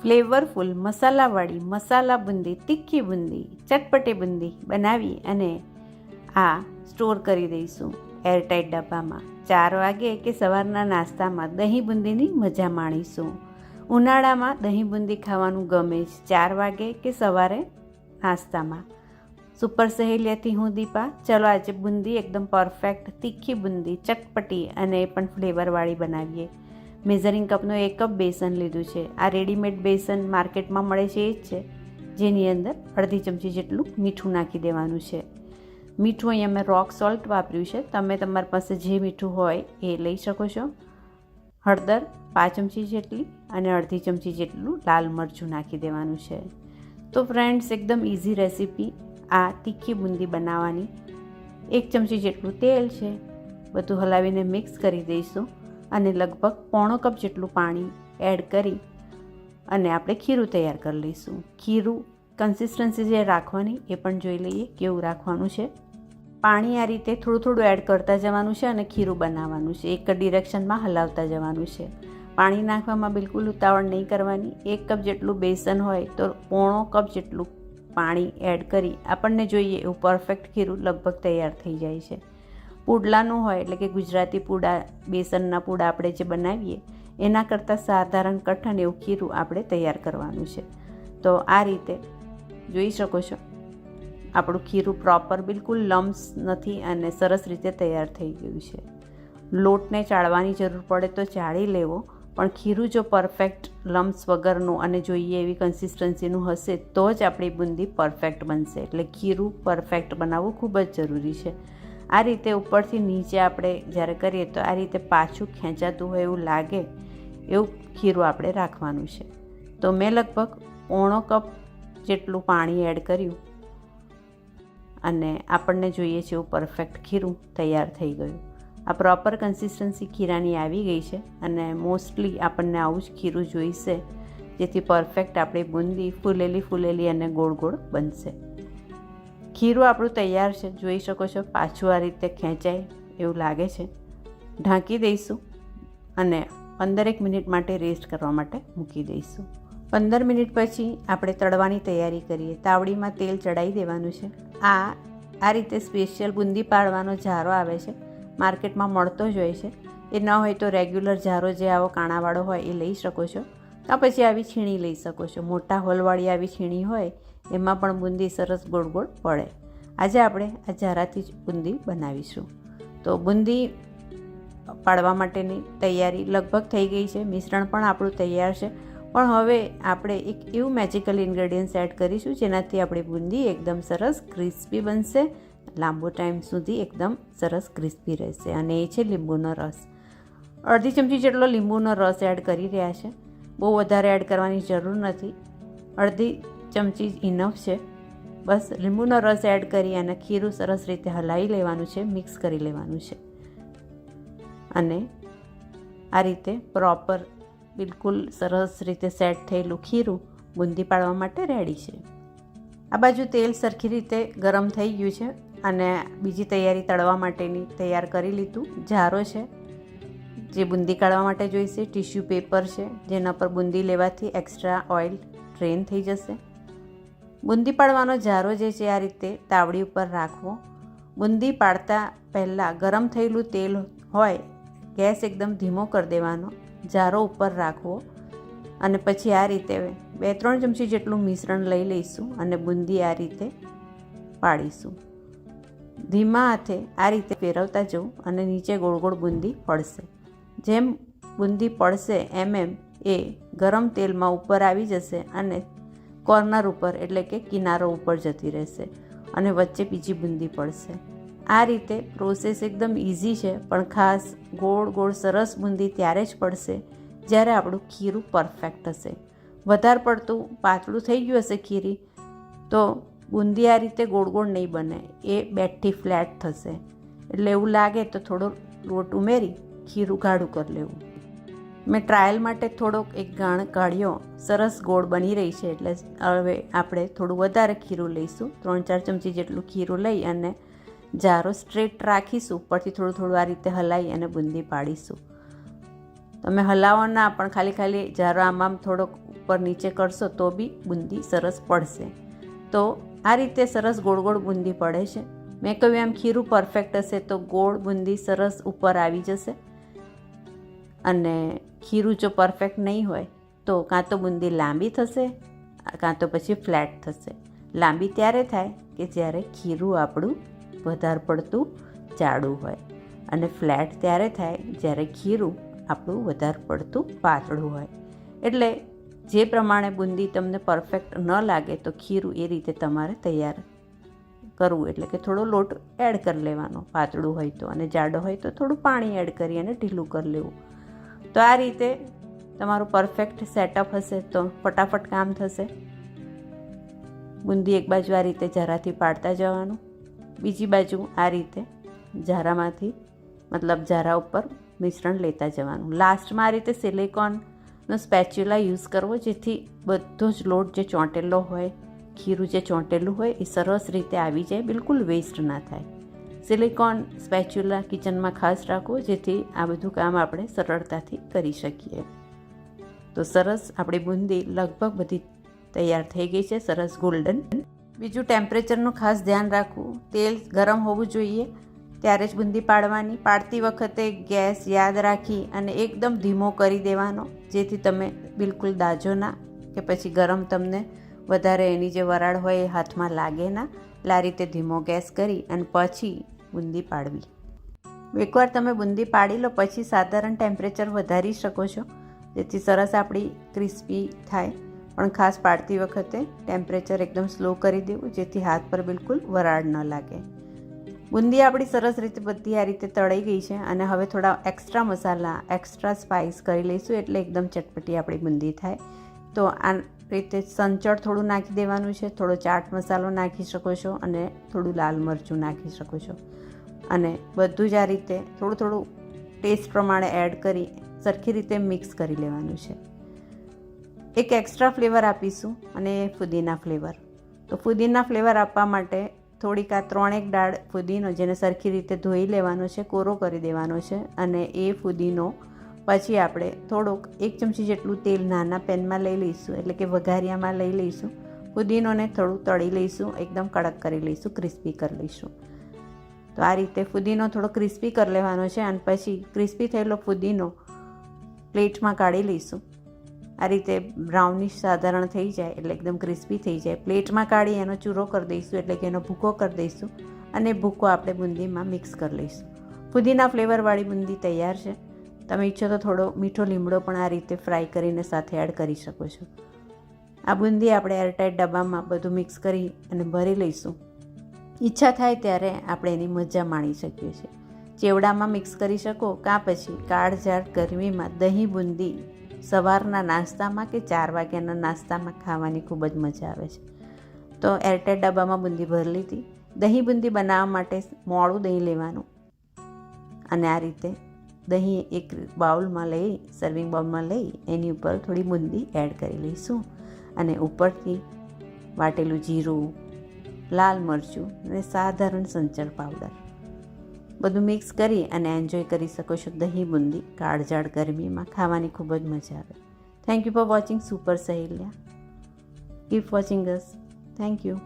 Flavourful મસાલાવાળી મસાલા બુંદી, તીખી બુંદી, ચટપટી બુંદી બનાવી અને આ સ્ટોર કરી દઈશું એરટાઈટ ડબ્બામાં. 4 વાગે કે સવારના નાસ્તામાં દહીં બુંદીની મજા માણીશું. ઉનાળામાં દહીં બુંદી ખાવાનું ગમે જ. 4 વાગે કે સવારે નાસ્તામાં. સુપર સહેલિયાથી હું દીપા. ચલો આજે બુંદી એકદમ પરફેક્ટ તીખી બુંદી, ચટપટી અને એ પણ ફ્લેવરવાળી બનાવીએ. મેઝરિંગ કપનું 1 કપ બેસન લીધું છે. આ રેડીમેડ બેસન માર્કેટમાં મળે છે એ જ છે, જેની અંદર અડધી ચમચી જેટલું મીઠું નાખી દેવાનું છે. મીઠું અહીંયા મેં રોક સોલ્ટ વાપર્યું છે. તમે તમારી પાસે જે મીઠું હોય એ લઈ શકો છો. હળદર 5 ચમચી જેટલી અને અડધી ચમચી જેટલું લાલ મરચું નાખી દેવાનું છે. તો ફ્રેન્ડ્સ, એકદમ ઇઝી રેસીપી આ તીખી બુંદી બનાવવાની. 1 ચમચી જેટલું તેલ છે. બધું હલાવીને મિક્સ કરી દઈશું અને લગભગ 1/4 કપ જેટલું પાણી એડ કરી અને આપણે ખીરું તૈયાર કરી લઈશું. ખીરું કન્સિસ્ટન્સી જે રાખવાની એ પણ જોઈ લઈએ કેવું રાખવાનું છે. પાણી આ રીતે થોડું થોડું એડ કરતા જવાનું છે અને ખીરું બનાવવાનું છે. એક ડિરેક્શનમાં હલાવતા જવાનું છે. પાણી નાખવામાં બિલકુલ ઉતાવળ નહીં કરવાની. 1 કપ જેટલું બેસન હોય તો 1/4 કપ જેટલું પાણી એડ કરી આપણને જોઈએ એવું પરફેક્ટ ખીરું લગભગ તૈયાર થઈ જાય છે. પુડલાનું હોય એટલે કે ગુજરાતી પૂડા, બેસનના પૂડા આપણે જે બનાવીએ એના કરતાં સાધારણ કઠણ એવું ખીરું આપણે તૈયાર કરવાનું છે. તો આ રીતે જોઈ શકો છો આપણું ખીરું પ્રોપર બિલકુલ લમ્સ નથી અને સરસ રીતે તૈયાર થઈ ગયું છે. લોટને ચાળવાની જરૂર પડે તો ચાળી લેવો, પણ ખીરું જો પરફેક્ટ લમ્સ વગરનું અને જોઈએ એવી કન્સિસ્ટન્સીનું હશે તો જ આપણી બુંદી પરફેક્ટ બનશે. એટલે ખીરું પરફેક્ટ બનાવવું ખૂબ જ જરૂરી છે. આ રીતે ઉપરથી નીચે આપણે જ્યારે કરીએ તો આ રીતે પાછું ખેંચાતું હોય એવું લાગે એવું ખીરું આપણે રાખવાનું છે. તો મેં લગભગ 1/4 કપ જેટલું પાણી એડ કર્યું અને આપણને જોઈએ છે એવું પરફેક્ટ ખીરું તૈયાર થઈ ગયું. આ પ્રોપર કન્સિસ્ટન્સી ખીરાની આવી ગઈ છે અને મોસ્ટલી આપણને આવું જ ખીરું જોઈશે, જેથી પરફેક્ટ આપણી બુંદી ફૂલેલી અને ગોળ ગોળ બનશે. ખીરું આપણું તૈયાર છે, જોઈ શકો છો. પાછું આ રીતે ખેંચાય એવું લાગે છે. ઢાંકી દઈશું અને 15 મિનિટ માટે રેસ્ટ કરવા માટે મૂકી દઈશું. 15 મિનિટ પછી આપણે તળવાની તૈયારી કરીએ. તાવડીમાં તેલ ચડાવી દેવાનું છે. આ રીતે સ્પેશિયલ બુંદી પાડવાનો જારો આવે છે, માર્કેટમાં મળતો જ હોય છે. એ ન હોય તો રેગ્યુલર જારો જે આવો કાણાવાળો હોય એ લઈ શકો છો, કાં પછી આવી છીણી લઈ શકો છો. મોટા હોલવાળી આવી છીણી હોય એમાં પણ બુંદી સરસ ગોળ ગોળ પડે. આજે આપણે આ જારાથી જ બુંદી બનાવીશું. તો બુંદી પાડવા માટેની તૈયારી લગભગ થઈ ગઈ છે. મિશ્રણ પણ આપણું તૈયાર છે. પણ હવે આપણે એક એવું મેજિકલ ઇન્ગ્રેડિયન્ટ્સ એડ કરીશું જેનાથી આપણી બુંદી એકદમ સરસ ક્રિસ્પી બનશે, લાંબો ટાઈમ સુધી એકદમ સરસ ક્રિસ્પી રહેશે. અને એ છે લીંબુનો રસ. અડધી ચમચી જેટલો લીંબુનો રસ એડ કરી રહ્યા છે. બહુ વધારે એડ કરવાની જરૂર નથી. અડધી ચમચી ઇનફ છે. બસ લીંબુનો રસ એડ કરી અને ખીરું સરસ રીતે હલાવી લેવાનું છે, મિક્સ કરી લેવાનું છે. અને આ રીતે પ્રોપર બિલકુલ સરસ રીતે સેટ થયેલું ખીરું બુંદી પાડવા માટે રેડી છે. આ બાજુ તેલ સરખી રીતે ગરમ થઈ ગયું છે અને બીજી તૈયારી તળવા માટેની તૈયાર કરી લીધું. જારો છે જે બુંદી કાઢવા માટે જોઈશે. ટિશ્યુ પેપર છે જેના પર બુંદી લેવાથી એક્સ્ટ્રા ઓઇલ ડ્રેન થઈ જશે. બુંદી પાડવાનો જારો જે છે આ રીતે તાવડી ઉપર રાખવો. બુંદી પાડતા પહેલાં ગરમ થયેલું તેલ હોય, ગેસ એકદમ ધીમો કરી દેવાનો, જારો ઉપર રાખવો અને પછી આ રીતે 2-3 ચમચી જેટલું મિશ્રણ લઈ લઈશું અને બુંદી આ રીતે પાડીશું. ધીમા હાથે આ રીતે ફેરવતા જવું અને નીચે ગોળ ગોળ બુંદી પડશે. જેમ બુંદી પડશે એમ એ ગરમ તેલમાં ઉપર આવી જશે અને કોર્નર ઉપર એટલે કે કિનારો ઉપર જતી રહેશે અને વચ્ચે બીજી બુંદી પડશે. આ રીતે પ્રોસેસ એકદમ ઇઝી છે, પણ ખાસ ગોળ ગોળ સરસ બુંદી ત્યારે જ પડશે જ્યારે આપણું ખીરું પરફેક્ટ હશે. વધારે પડતું પાતળું થઈ ગયું હશે ખીરી તો બુંદી આ રીતે ગોળ ગોળ નહીં બને, એ બેઠી ફ્લેટ થશે. એટલે એવું લાગે તો થોડો લોટ ઉમેરી ખીરું ગાઢું કરી લેવું. મેં ટ્રાયલ માટે થોડોક એક ગાણ કાઢ્યો. સરસ ગોળ બની રહી છે એટલે હવે આપણે થોડું વધારે ખીરું લઈશું. 3-4 ચમચી જેટલું ખીરું લઈ અને જારો સ્ટ્રેટ રાખીશું. ઉપરથી થોડું થોડું આ રીતે હલાવી અને બુંદી પાડીશું. તમે હલાવો ના, પણ ખાલી જારો આમ થોડોક ઉપર નીચે કરશો તો બી બુંદી સરસ પડશે. તો આ રીતે સરસ ગોળ ગોળ બુંદી પડે છે. મેં કહ્યું એમ ખીરું પરફેક્ટ હશે તો ગોળ બુંદી સરસ ઉપર આવી જશે, અને ખીરું જો પરફેક્ટ નહીં હોય તો કાં તો બુંદી લાંબી થશે કાં તો પછી ફ્લેટ થશે. લાંબી ત્યારે થાય કે જ્યારે ખીરું આપણું વધારે પડતું જાડું હોય, અને ફ્લેટ ત્યારે થાય જ્યારે ખીરું આપણું વધારે પડતું પાતળું હોય. એટલે જે પ્રમાણે બુંદી તમને પરફેક્ટ ન લાગે તો ખીરું એ રીતે તમારે તૈયાર કરવું. એટલે કે થોડો લોટ એડ કરી લેવાનો, પાતળું હોય તો, અને જાડો હોય તો થોડું પાણી એડ કરી અને ઢીલું કરી લેવું. તો આ રીતે તમારું પરફેક્ટ સેટઅપ હશે તો ફટાફટ કામ થશે. બુંદી એક બાજુ આ રીતે જરાથી પાડતા જવાનું, બીજી બાજુ આ રીતે જરામાંથી ઝારા ઉપર મિશ્રણ લેતા જવાનું. લાસ્ટમાં આ રીતે સિલિકોનનો સ્પેચ્યુલા યુઝ કરવો, જેથી બધો જ લોટ જે ચોંટેલો હોય, ખીરું જે ચોંટેલું હોય એ સરસ રીતે આવી જાય, બિલકુલ વેસ્ટ ના થાય. સિલિકોન સ્પેચ્યુલા કિચનમાં ખાસ રાખવો, જેથી આ બધું કામ આપણે સરળતાથી કરી શકીએ. તો સરસ આપણી બુંદી લગભગ બધી તૈયાર થઈ ગઈ છે, સરસ ગોલ્ડન. બીજું ટેમ્પરેચરનું ખાસ ધ્યાન રાખવું, તેલ ગરમ હોવું જોઈએ ત્યારે જ બુંદી પાડવાની. પાડતી વખતે ગેસ યાદ રાખી અને એકદમ ધીમો કરી દેવાનો, જેથી તમે બિલકુલ દાજો ના કે પછી ગરમ તમને વધારે એની જે વરાળ હોય એ હાથમાં લાગે ના. એટલે આ રીતે ધીમો ગેસ કરી અને પછી બુંદી પાડવી. એકવાર તમે બુંદી પાડી લો પછી સાધારણ ટેમ્પરેચર વધારી શકો છો, જેથી સરસ આપણી ક્રિસ્પી થાય. પણ ખાસ પાડતી વખતે ટેમ્પરેચર એકદમ સ્લો કરી દેવું, જેથી હાથ પર બિલકુલ વરાળ ન લાગે. બુંદી આપણી સરસ રીતે બધી આ રીતે તળાઈ ગઈ છે, અને હવે થોડા એક્સ્ટ્રા મસાલા, એક્સ્ટ્રા સ્પાઇસ કરી લઈશું, એટલે એકદમ ચટપટી આપણી બુંદી થાય. તો આ રીતે સંચળ થોડું નાખી દેવાનું છે, થોડો ચાટ મસાલો નાખી શકો છો, અને થોડું લાલ મરચું નાખી શકો છો, અને બધું જ આ રીતે થોડું થોડું ટેસ્ટ પ્રમાણે એડ કરી સરખી રીતે મિક્સ કરી લેવાનું છે. એક એક્સ્ટ્રા ફ્લેવર આપીશું, અને ફુદીના ફ્લેવર. તો ફુદીના ફ્લેવર આપવા માટે થોડીક આ 3 ડાળ ફુદીનો, જેને સરખી રીતે ધોઈ લેવાનો છે, કોરો કરી દેવાનો છે, અને એ ફુદીનો પછી આપણે થોડુંક 1 ચમચી જેટલું તેલ નાના પેનમાં લઈ લઈશું, એટલે કે વઘારિયામાં લઈ લઈશું. ફુદીનોને થોડું તળી લઈશું, એકદમ કડક કરી લઈશું, ક્રિસ્પી કરી લઈશું. તો આ રીતે ફુદીનો થોડો ક્રિસ્પી કરી લેવાનો છે, અને પછી ક્રિસ્પી થયેલો ફુદીનો પ્લેટમાં કાઢી લઈશું. આ રીતે બ્રાઉનિશ સાધારણ થઈ જાય એટલે એકદમ ક્રિસ્પી થઈ જાય, પ્લેટમાં કાઢી એનો ચૂરો કરી દઈશું, એટલે કે એનો ભૂકો કરી દઈશું, અને ભૂકો આપણે બુંદીમાં મિક્સ કરી લઈશું. ફુદીના ફ્લેવરવાળી બુંદી તૈયાર છે. તમે ઈચ્છો તો થોડો મીઠો લીમડો પણ આ રીતે ફ્રાય કરીને સાથે એડ કરી શકો છો. આ બુંદી આપણે એરટાઇટ ડબ્બામાં બધું મિક્સ કરી અને ભરી લઈશું. ઈચ્છા થાય ત્યારે આપણે એની મજા માણી શકીએ છીએ. ચેવડામાં મિક્સ કરી શકો, કાં પછી કાળઝાળ ગરમીમાં દહીં બુંદી સવારના નાસ્તામાં કે 4 વાગ્યાના નાસ્તામાં ખાવાની ખૂબ જ મજા આવે છે. તો એરટાઇટ ડબ્બામાં બુંદી ભરી લીધી. દહીં બુંદી બનાવવા માટે મોળું દહીં લેવાનું, અને આ રીતે દહીં એક બાઉલમાં લઈ, સર્વિંગ બાઉલમાં લઈ એની ઉપર થોડી બુંદી એડ કરી લઈશું, અને ઉપરથી વાટેલું જીરું, લાલ મરચું અને સાધારણ સંચળ પાવડર બધું મિક્સ કરી અને એન્જોય કરી શકો છો. દહીં બુંદી કાળઝાળ ગરમીમાં ખાવાની ખૂબ જ મજા આવે. Thank you for watching super સહેલિયા. Keep watching us. Thank you.